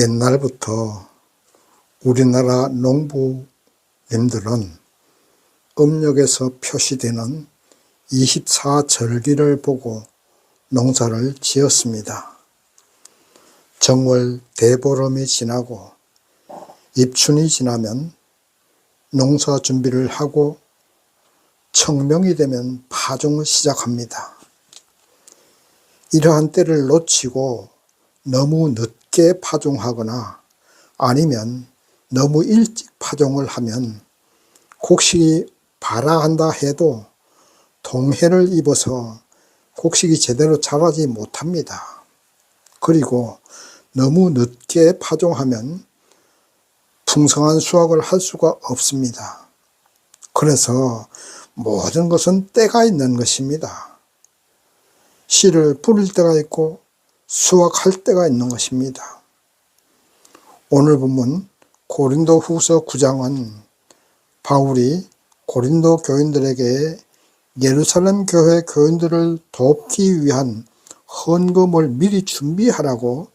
옛날부터 우리나라 농부님들은 음력에서 표시되는 24절기를 보고 농사를 지었습니다. 정월 대보름이 지나고 입춘이 지나면 농사 준비를 하고 청명이 되면 파종을 시작합니다. 이러한 때를 놓치고 너무 늦게 파종하거나 아니면 너무 일찍 파종을 하면 곡식이 발아한다 해도 동해를 입어서 곡식이 제대로 자라지 못합니다. 그리고 너무 늦게 파종하면 풍성한 수확을 할 수가 없습니다. 그래서 모든 것은 때가 있는 것입니다. 씨를 뿌릴 때가 있고 수확할 때가 있는 것입니다. 오늘 본문 고린도후서 9장은 바울이 고린도 교인들에게 예루살렘 교회 교인들을 돕기 위한 헌금을 미리 준비하라고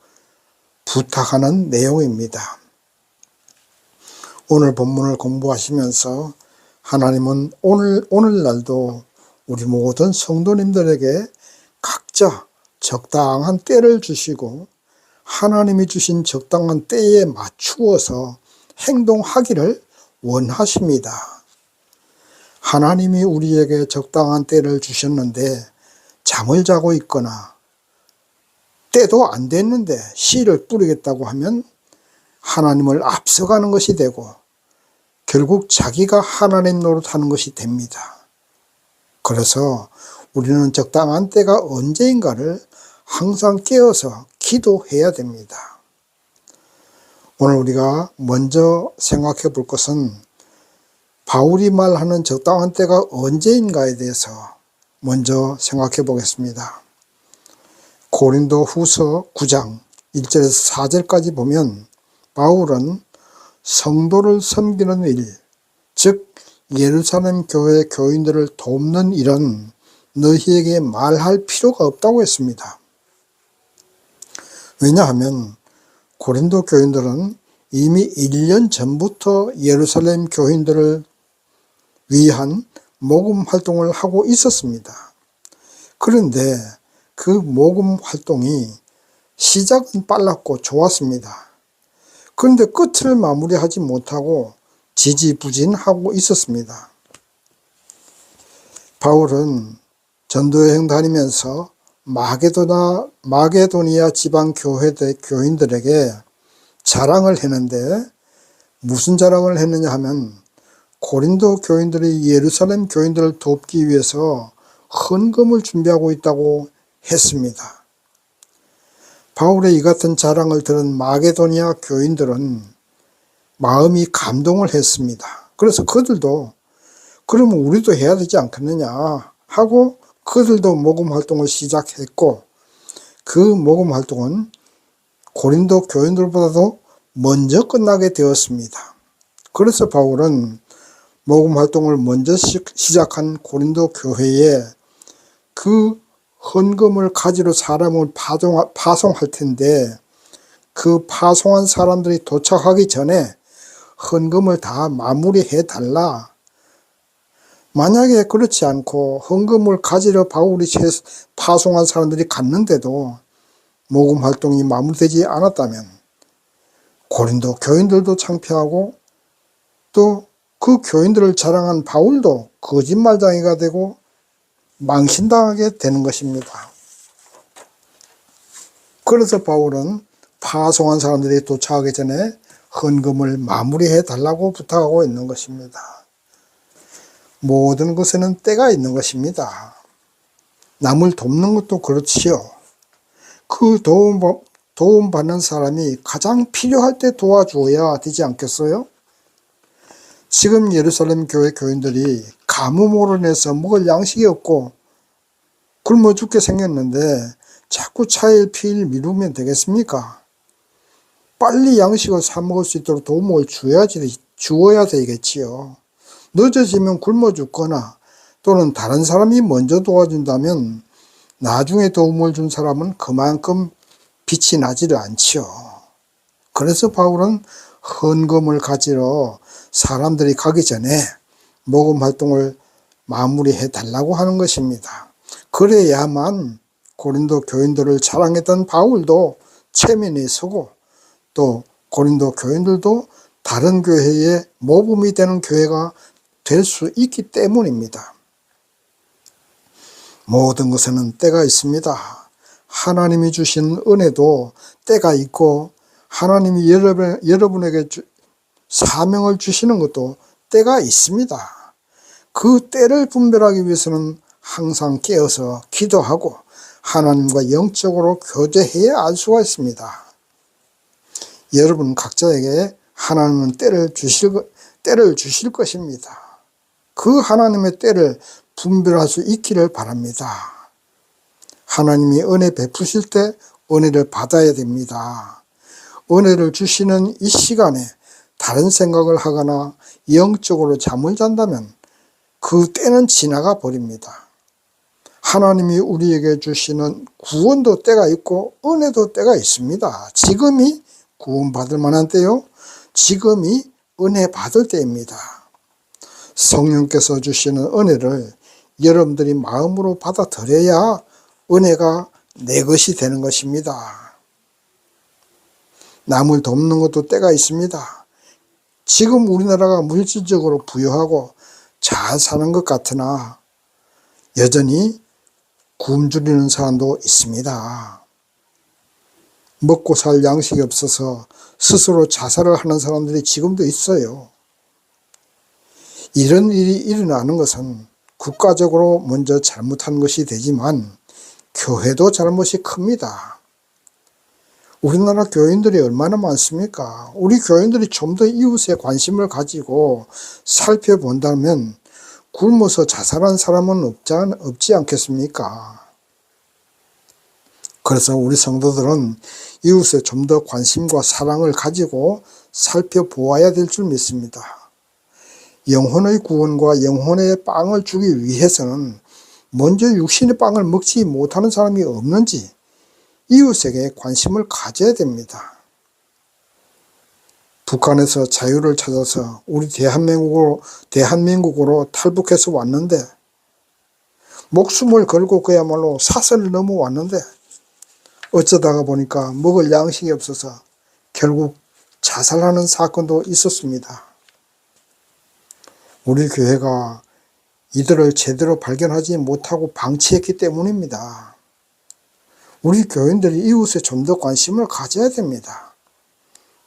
부탁하는 내용입니다. 오늘 본문을 공부하시면서 하나님은 오늘날도 우리 모든 성도님들에게 각자 적당한 때를 주시고 하나님이 주신 적당한 때에 맞추어서 행동하기를 원하십니다. 하나님이 우리에게 적당한 때를 주셨는데 잠을 자고 있거나 때도 안 됐는데 씨를 뿌리겠다고 하면 하나님을 앞서가는 것이 되고 결국 자기가 하나님 노릇하는 것이 됩니다. 그래서 우리는 적당한 때가 언제인가를 항상 깨어서 기도해야 됩니다. 오늘 우리가 먼저 생각해 볼 것은 바울이 말하는 적당한 때가 언제인가에 대해서 먼저 생각해 보겠습니다. 고린도 후서 9장 1절에서 4절까지 보면 바울은 성도를 섬기는 일, 즉 예루살렘 교회 교인들을 돕는 일은 너희에게 말할 필요가 없다고 했습니다. 왜냐하면 고린도 교인들은 이미 1년 전부터 예루살렘 교인들을 위한 모금 활동을 하고 있었습니다. 그런데 그 모금 활동이 시작은 빨랐고 좋았습니다. 그런데 끝을 마무리하지 못하고 지지부진하고 있었습니다. 바울은 전도여행 다니면서 마게도니아 지방 교인들에게 자랑을 했는데 무슨 자랑을 했느냐 하면 고린도 교인들이 예루살렘 교인들을 돕기 위해서 헌금을 준비하고 있다고 했습니다. 바울의 이 같은 자랑을 들은 마게도니아 교인들은 마음이 감동을 했습니다. 그래서 그들도 그러면 우리도 해야 되지 않겠느냐 하고 그들도 모금 활동을 시작했고 그 모금 활동은 고린도 교인들보다도 먼저 끝나게 되었습니다. 그래서 바울은 모금 활동을 먼저 시작한 고린도 교회에 그 헌금을 가지러 사람을 파송할 텐데 그 파송한 사람들이 도착하기 전에 헌금을 다 마무리해 달라. 만약에 그렇지 않고 헌금을 가지러 바울이 파송한 사람들이 갔는데도 모금 활동이 마무리되지 않았다면 고린도 교인들도 창피하고 또 그 교인들을 자랑한 바울도 거짓말쟁이가 되고 망신당하게 되는 것입니다. 그래서 바울은 파송한 사람들이 도착하기 전에 헌금을 마무리해 달라고 부탁하고 있는 것입니다. 모든 것에는 때가 있는 것입니다. 남을 돕는 것도 그렇지요. 그 도움받는 사람이 가장 필요할 때 도와줘야 되지 않겠어요? 지금 예루살렘 교회 교인들이 가뭄으로 인해서 먹을 양식이 없고 굶어 죽게 생겼는데 자꾸 차일 피일 미루면 되겠습니까? 빨리 양식을 사 먹을 수 있도록 도움을 주어야 되겠지요. 늦어지면 굶어 죽거나 또는 다른 사람이 먼저 도와준다면 나중에 도움을 준 사람은 그만큼 빛이 나지를 않지요. 그래서 바울은 헌금을 가지러 사람들이 가기 전에 모금 활동을 마무리해 달라고 하는 것입니다. 그래야만 고린도 교인들을 자랑했던 바울도 체면이 서고 또 고린도 교인들도 다른 교회의 모범이 되는 교회가 될 수 있기 때문입니다. 모든 것에는 때가 있습니다. 하나님이 주신 은혜도 때가 있고 하나님이 여러분에게 사명을 주시는 것도 때가 있습니다. 그 때를 분별하기 위해서는 항상 깨어서 기도하고 하나님과 영적으로 교제해야 알 수가 있습니다. 여러분 각자에게 하나님은 때를 주실 것입니다. 그 하나님의 때를 분별할 수 있기를 바랍니다. 하나님이 은혜 베푸실 때 은혜를 받아야 됩니다. 은혜를 주시는 이 시간에 다른 생각을 하거나 영적으로 잠을 잔다면 그 때는 지나가 버립니다. 하나님이 우리에게 주시는 구원도 때가 있고 은혜도 때가 있습니다. 지금이 구원받을 만한 때요, 지금이 은혜 받을 때입니다. 성령께서 주시는 은혜를 여러분들이 마음으로 받아들여야 은혜가 내 것이 되는 것입니다. 남을 돕는 것도 때가 있습니다. 지금 우리나라가 물질적으로 부유하고 잘 사는 것 같으나 여전히 굶주리는 사람도 있습니다. 먹고 살 양식이 없어서 스스로 자살을 하는 사람들이 지금도 있어요. 이런 일이 일어나는 것은 국가적으로 먼저 잘못한 것이 되지만 교회도 잘못이 큽니다. 우리나라 교인들이 얼마나 많습니까? 우리 교인들이 좀 더 이웃에 관심을 가지고 살펴본다면 굶어서 자살한 사람은 없지 않겠습니까? 그래서 우리 성도들은 이웃에 좀 더 관심과 사랑을 가지고 살펴보아야 될 줄 믿습니다. 영혼의 구원과 영혼의 빵을 주기 위해서는 먼저 육신의 빵을 먹지 못하는 사람이 없는지 이웃에게 관심을 가져야 됩니다. 북한에서 자유를 찾아서 우리 대한민국으로 탈북해서 왔는데 목숨을 걸고 그야말로 사선을 넘어왔는데 어쩌다가 보니까 먹을 양식이 없어서 결국 자살하는 사건도 있었습니다. 우리 교회가 이들을 제대로 발견하지 못하고 방치했기 때문입니다. 우리 교인들이 이웃에 좀 더 관심을 가져야 됩니다.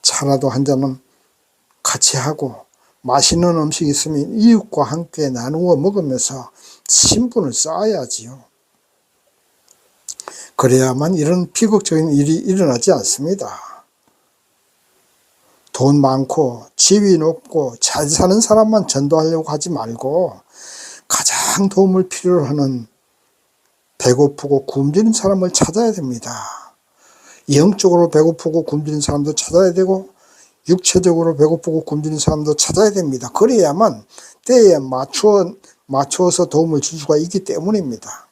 차라도 한 잔은 같이 하고 맛있는 음식이 있으면 이웃과 함께 나누어 먹으면서 신분을 쌓아야지요. 그래야만 이런 비극적인 일이 일어나지 않습니다. 돈 많고 지위 높고 잘 사는 사람만 전도하려고 하지 말고 가장 도움을 필요로 하는 배고프고 굶주린 사람을 찾아야 됩니다. 영적으로 배고프고 굶주린 사람도 찾아야 되고 육체적으로 배고프고 굶주린 사람도 찾아야 됩니다. 그래야만 때에 맞추어서 도움을 줄 수가 있기 때문입니다.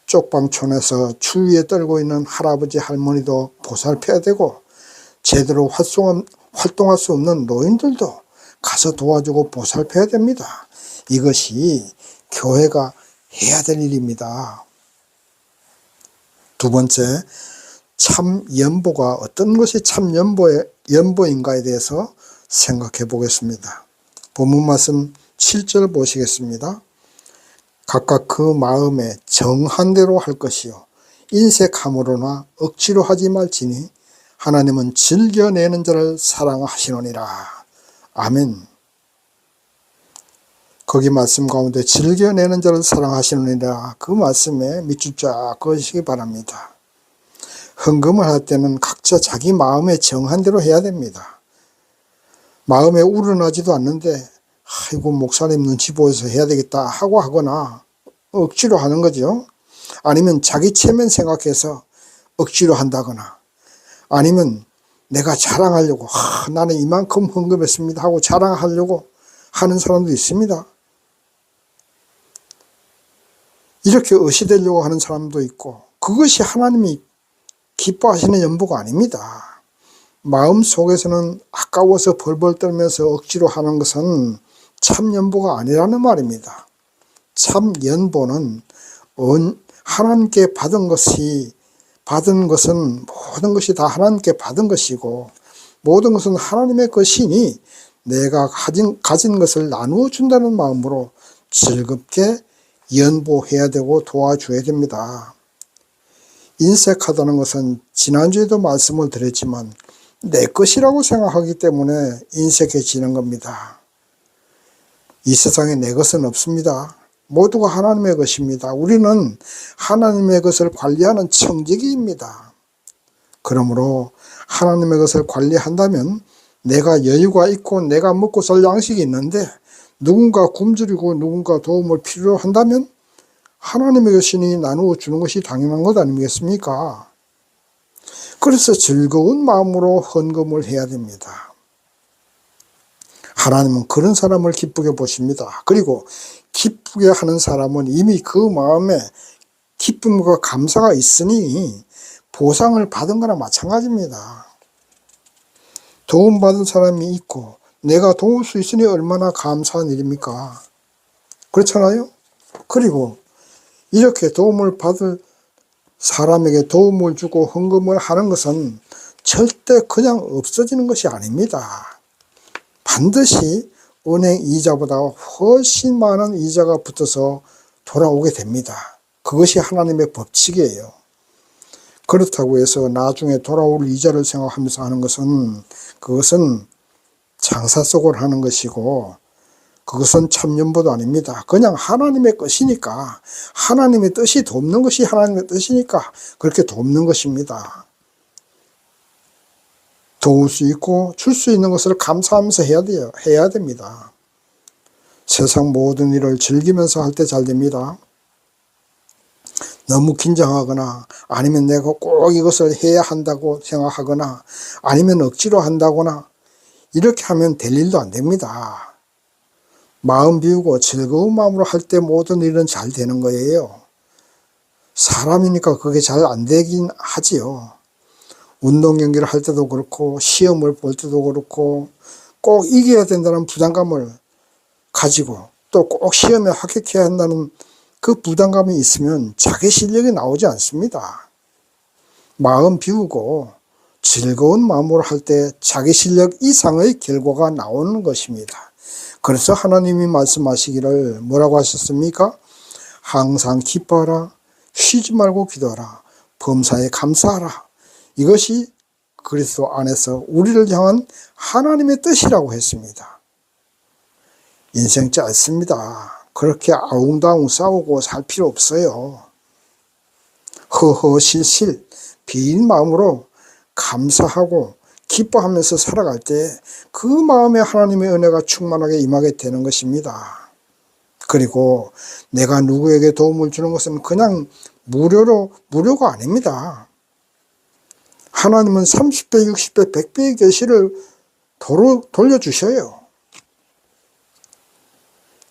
쪽방촌에서 추위에 떨고 있는 할아버지 할머니도 보살펴야 되고 제대로 활동할 수 없는 노인들도 가서 도와주고 보살펴야 됩니다. 이것이 교회가 해야 될 일입니다. 두 번째, 참 연보가 어떤 것이 참 연보인가에 대해서 생각해 보겠습니다. 본문 말씀 7절 보시겠습니다. 각각 그 마음에 정한 대로 할 것이요 인색함으로나 억지로 하지 말지니 하나님은 즐겨내는 자를 사랑하시느니라. 아멘. 거기 말씀 가운데 즐겨내는 자를 사랑하시느니라 그 말씀에 밑줄 쫙 그으시기 바랍니다. 헌금을 할 때는 각자 자기 마음에 정한 대로 해야 됩니다. 마음에 우러나지도 않는데 아이고 목사님 눈치 보여서 해야 되겠다 하고 하거나 억지로 하는 거죠. 아니면 자기 체면 생각해서 억지로 한다거나 아니면 내가 자랑하려고 나는 이만큼 헌금했습니다 하고 자랑하려고 하는 사람도 있습니다. 이렇게 의시되려고 하는 사람도 있고 그것이 하나님이 기뻐하시는 연보가 아닙니다. 마음 속에서는 아까워서 벌벌 떨면서 억지로 하는 것은 참 연보가 아니라는 말입니다. 참 연보는 하나님께 받은 것은 모든 것이 다 하나님께 받은 것이고 모든 것은 하나님의 것이니 내가 가진 것을 나누어 준다는 마음으로 즐겁게 연보해야 되고 도와줘야 됩니다. 인색하다는 것은 지난주에도 말씀을 드렸지만 내 것이라고 생각하기 때문에 인색해지는 겁니다. 이 세상에 내 것은 없습니다. 모두가 하나님의 것입니다. 우리는 하나님의 것을 관리하는 청지기입니다. 그러므로 하나님의 것을 관리한다면 내가 여유가 있고 내가 먹고 살 양식이 있는데 누군가 굶주리고 누군가 도움을 필요로 한다면 하나님의 것이니 나누어 주는 것이 당연한 것 아니겠습니까? 그래서 즐거운 마음으로 헌금을 해야 됩니다. 하나님은 그런 사람을 기쁘게 보십니다. 그리고 기쁘게 하는 사람은 이미 그 마음에 기쁨과 감사가 있으니 보상을 받은 거나 마찬가지입니다. 도움받은 사람이 있고 내가 도울 수 있으니 얼마나 감사한 일입니까? 그렇잖아요? 그리고 이렇게 도움을 받을 사람에게 도움을 주고 헌금을 하는 것은 절대 그냥 없어지는 것이 아닙니다. 반드시 은행 이자보다 훨씬 많은 이자가 붙어서 돌아오게 됩니다. 그것이 하나님의 법칙이에요. 그렇다고 해서 나중에 돌아올 이자를 생각하면서 하는 것은 그것은 장사 속을 하는 것이고 그것은 참연보도 아닙니다. 그냥 하나님의 것이니까 하나님의 뜻이 돕는 것이 하나님의 뜻이니까 그렇게 돕는 것입니다. 도울 수 있고 줄 수 있는 것을 감사하면서 해야 됩니다. 세상 모든 일을 즐기면서 할 때 잘 됩니다. 너무 긴장하거나 아니면 내가 꼭 이것을 해야 한다고 생각하거나 아니면 억지로 한다거나 이렇게 하면 될 일도 안 됩니다. 마음 비우고 즐거운 마음으로 할 때 모든 일은 잘 되는 거예요. 사람이니까 그게 잘 안 되긴 하지요. 운동 경기를 할 때도 그렇고 시험을 볼 때도 그렇고 꼭 이겨야 된다는 부담감을 가지고 또 꼭 시험에 합격해야 한다는 그 부담감이 있으면 자기 실력이 나오지 않습니다. 마음 비우고 즐거운 마음으로 할 때 자기 실력 이상의 결과가 나오는 것입니다. 그래서 하나님이 말씀하시기를 뭐라고 하셨습니까? 항상 기뻐하라, 쉬지 말고 기도하라, 범사에 감사하라. 이것이 그리스도 안에서 우리를 향한 하나님의 뜻이라고 했습니다. 인생 짧습니다. 그렇게 아웅다웅 싸우고 살 필요 없어요. 허허실실 빈 마음으로 감사하고 기뻐하면서 살아갈 때 그 마음에 하나님의 은혜가 충만하게 임하게 되는 것입니다. 그리고 내가 누구에게 도움을 주는 것은 그냥 무료가 아닙니다. 하나님은 30배, 60배, 100배의 계시를 돌려주셔요.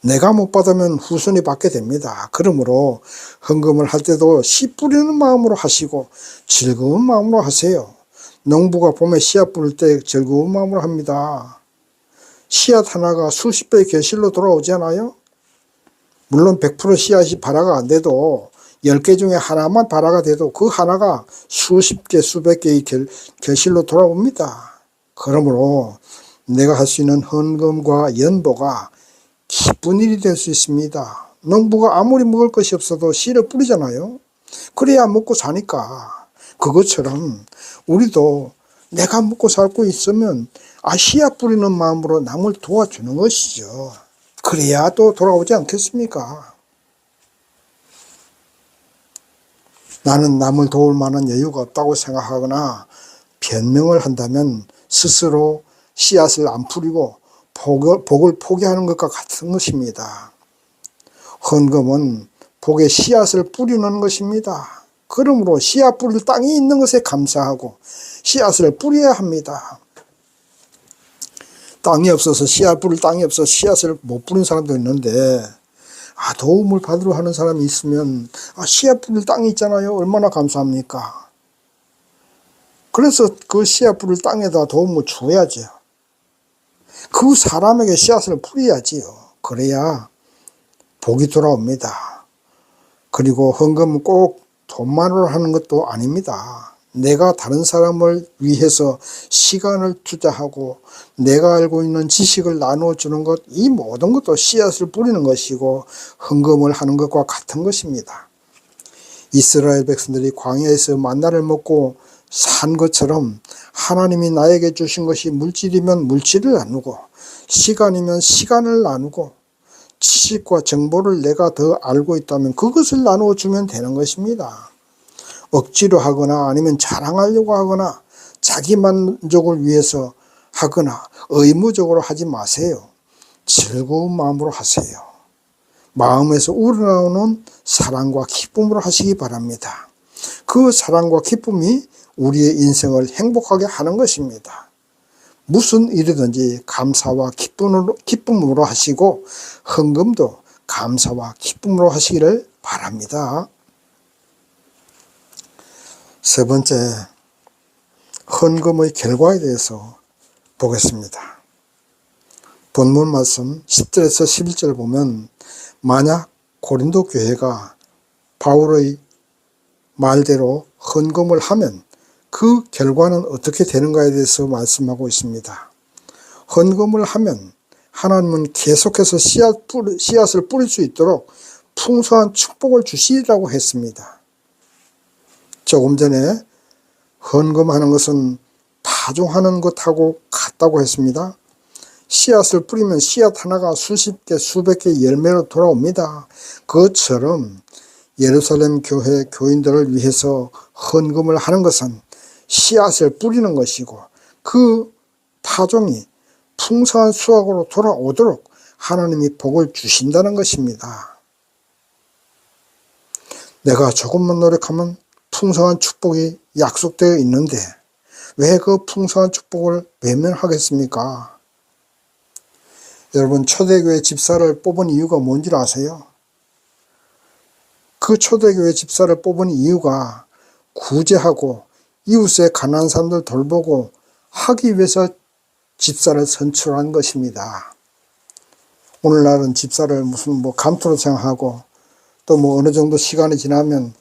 내가 못 받으면 후손이 받게 됩니다. 그러므로 헌금을 할 때도 씨 뿌리는 마음으로 하시고 즐거운 마음으로 하세요. 농부가 봄에 씨앗 뿌릴 때 즐거운 마음으로 합니다. 씨앗 하나가 수십 배의 결실로 돌아오지 않아요? 물론 100% 씨앗이 발화가 안 돼도 10개 중에 하나만 발화가 돼도 그 하나가 수십 개, 수백 개의 결실로 돌아옵니다. 그러므로 내가 할 수 있는 헌금과 연보가 기쁜 일이 될 수 있습니다. 농부가 아무리 먹을 것이 없어도 씨를 뿌리잖아요. 그래야 먹고 사니까. 그것처럼 우리도 내가 먹고 살고 있으면 씨앗 뿌리는 마음으로 남을 도와주는 것이죠. 그래야 또 돌아오지 않겠습니까? 나는 남을 도울 만한 여유가 없다고 생각하거나 변명을 한다면 스스로 씨앗을 안 뿌리고 복을 포기하는 것과 같은 것입니다. 헌금은 복의 씨앗을 뿌리는 것입니다. 그러므로 씨앗 뿌릴 땅이 있는 것에 감사하고 씨앗을 뿌려야 합니다. 땅이 없어서 씨앗 뿌릴 땅이 없어서 씨앗을 못 뿌린 사람도 있는데 도움을 받으러 하는 사람이 있으면 씨앗 뿌릴 땅이 있잖아요. 얼마나 감사합니까? 그래서 그 씨앗불을 땅에다 도움을 주어야죠. 그 사람에게 씨앗을 뿌려야지요. 그래야 복이 돌아옵니다. 그리고 헌금은 꼭 돈만으로 하는 것도 아닙니다. 내가 다른 사람을 위해서 시간을 투자하고 내가 알고 있는 지식을 나누어주는 것, 이 모든 것도 씨앗을 뿌리는 것이고 헌금을 하는 것과 같은 것입니다. 이스라엘 백성들이 광야에서 만나를 먹고 산 것처럼 하나님이 나에게 주신 것이 물질이면 물질을 나누고 시간이면 시간을 나누고 지식과 정보를 내가 더 알고 있다면 그것을 나누어 주면 되는 것입니다. 억지로 하거나 아니면 자랑하려고 하거나 자기 만족을 위해서 하거나 의무적으로 하지 마세요. 즐거운 마음으로 하세요. 마음에서 우러나오는 사랑과 기쁨으로 하시기 바랍니다. 그 사랑과 기쁨이 우리의 인생을 행복하게 하는 것입니다. 무슨 일이든지 감사와 기쁨으로 하시고 헌금도 감사와 기쁨으로 하시기를 바랍니다. 세 번째, 헌금의 결과에 대해서 보겠습니다. 본문 말씀 10절에서 11절 보면 만약 고린도 교회가 바울의 말대로 헌금을 하면 그 결과는 어떻게 되는가에 대해서 말씀하고 있습니다. 헌금을 하면 하나님은 계속해서 씨앗을 뿌릴 수 있도록 풍성한 축복을 주시리라고 했습니다. 조금 전에 헌금하는 것은 파종하는 것하고 같다고 했습니다. 씨앗을 뿌리면 씨앗 하나가 수십 개, 수백 개 열매로 돌아옵니다. 그것처럼 예루살렘 교회 교인들을 위해서 헌금을 하는 것은 씨앗을 뿌리는 것이고 그 파종이 풍성한 수확으로 돌아오도록 하나님이 복을 주신다는 것입니다. 내가 조금만 노력하면 풍성한 축복이 약속되어 있는데 왜 그 풍성한 축복을 외면하겠습니까? 여러분, 초대교회 집사를 뽑은 이유가 뭔지 아세요? 그 초대교회 집사를 뽑은 이유가 구제하고 이웃의 가난한 사람들 돌보고 하기 위해서 집사를 선출한 것입니다. 오늘날은 집사를 무슨 감투로 생각하고 또 어느 정도 시간이 지나면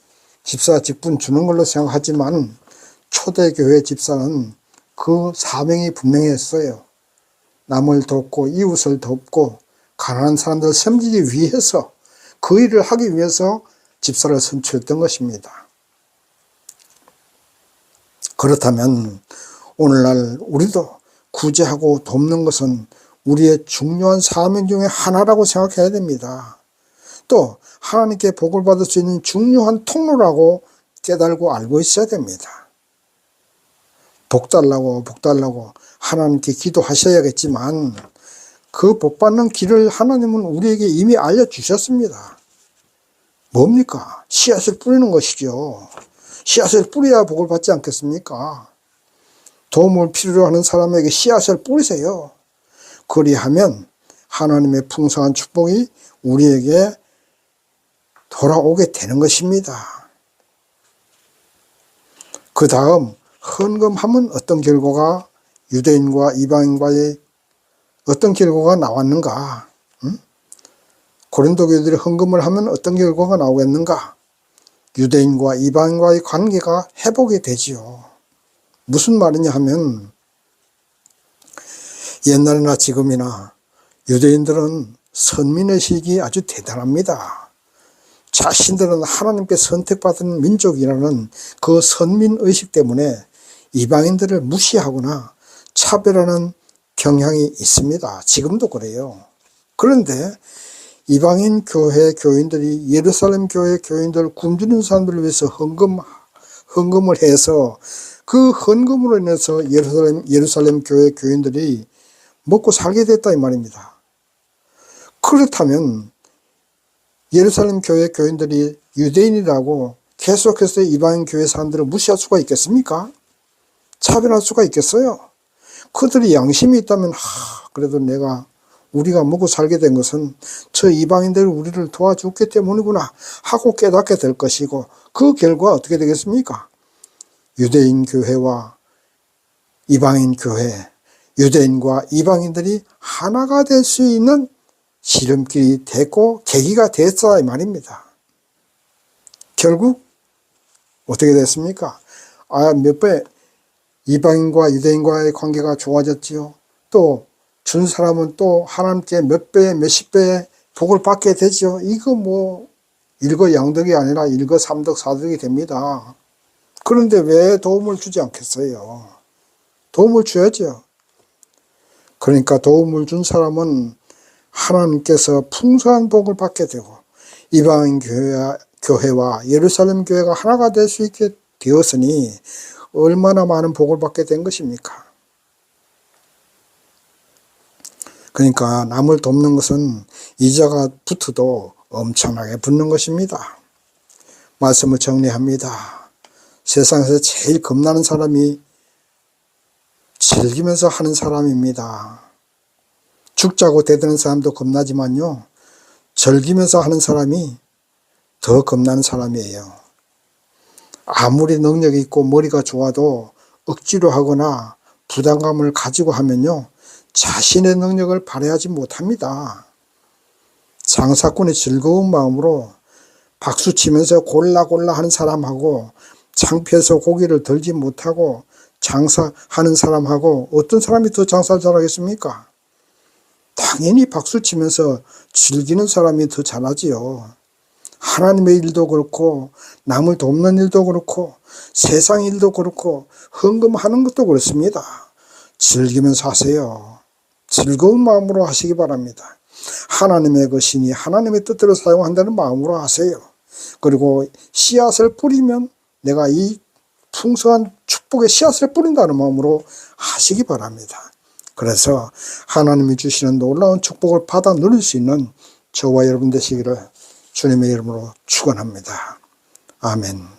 집사 직분 주는 걸로 생각하지만 초대교회 집사는 그 사명이 분명했어요. 남을 돕고 이웃을 돕고 가난한 사람들을 섬기기 위해서 그 일을 하기 위해서 집사를 선출했던 것입니다. 그렇다면 오늘날 우리도 구제하고 돕는 것은 우리의 중요한 사명 중에 하나라고 생각해야 됩니다. 또 하나님께 복을 받을 수 있는 중요한 통로라고 깨달고 알고 있어야 됩니다. 복 달라고 하나님께 기도하셔야겠지만 그 복 받는 길을 하나님은 우리에게 이미 알려주셨습니다. 뭡니까? 씨앗을 뿌리는 것이죠. 씨앗을 뿌려야 복을 받지 않겠습니까? 도움을 필요로 하는 사람에게 씨앗을 뿌리세요. 그리하면 하나님의 풍성한 축복이 우리에게 돌아오게 되는 것입니다. 그 다음 헌금하면 어떤 결과가 유대인과 이방인과의 어떤 결과가 나왔는가? 고린도 교회들이 헌금을 하면 어떤 결과가 나오겠는가? 유대인과 이방인과의 관계가 회복이 되지요. 무슨 말이냐 하면 옛날이나 지금이나 유대인들은 선민의식이 아주 대단합니다. 자신들은 하나님께 선택받은 민족이라는 그 선민의식 때문에 이방인들을 무시하거나 차별하는 경향이 있습니다. 지금도 그래요. 그런데 이방인 교회 교인들이 예루살렘 교회 교인들 굶주린 사람들을 위해서 헌금을 해서 그 헌금으로 인해서 예루살렘 교회 교인들이 먹고 살게 됐다 이 말입니다. 그렇다면 예루살렘 교회 교인들이 유대인이라고 계속해서 이방인 교회 사람들을 무시할 수가 있겠습니까? 차별할 수가 있겠어요? 그들이 양심이 있다면 그래도 우리가 먹고 살게 된 것은 저 이방인들이 우리를 도와줬기 때문이구나 하고 깨닫게 될 것이고 그 결과 어떻게 되겠습니까? 유대인 교회와 이방인 교회, 유대인과 이방인들이 하나가 될 수 있는 지름길이 됐고 계기가 됐다 이 말입니다. 결국 어떻게 됐습니까? 몇 배 이방인과 유대인과의 관계가 좋아졌지요. 또 준 사람은 또 하나님께 몇 배, 몇십 배의 복을 받게 되죠. 이거 뭐 일거양득이 아니라 일거삼득 사득이 됩니다. 그런데 왜 도움을 주지 않겠어요? 도움을 줘야죠. 그러니까 도움을 준 사람은 하나님께서 풍성한 복을 받게 되고 이방인 교회와 예루살렘 교회가 하나가 될 수 있게 되었으니 얼마나 많은 복을 받게 된 것입니까? 그러니까 남을 돕는 것은 이자가 붙어도 엄청나게 붙는 것입니다. 말씀을 정리합니다. 세상에서 제일 겁나는 사람이 즐기면서 하는 사람입니다. 죽자고 대드는 사람도 겁나지만요, 즐기면서 하는 사람이 더 겁나는 사람이에요. 아무리 능력이 있고 머리가 좋아도 억지로 하거나 부담감을 가지고 하면요, 자신의 능력을 발휘하지 못합니다. 장사꾼의 즐거운 마음으로 박수치면서 골라 하는 사람하고 창피해서 고기를 들지 못하고 장사하는 사람하고 어떤 사람이 더 장사를 잘하겠습니까? 당연히 박수치면서 즐기는 사람이 더 잘하지요. 하나님의 일도 그렇고 남을 돕는 일도 그렇고 세상 일도 그렇고 헌금하는 것도 그렇습니다. 즐기면서 하세요. 즐거운 마음으로 하시기 바랍니다. 하나님의 것이니 하나님의 뜻대로 사용한다는 마음으로 하세요. 그리고 씨앗을 뿌리면 내가 이 풍성한 축복의 씨앗을 뿌린다는 마음으로 하시기 바랍니다. 그래서 하나님이 주시는 놀라운 축복을 받아 누릴 수 있는 저와 여러분 되시기를 주님의 이름으로 축원합니다. 아멘.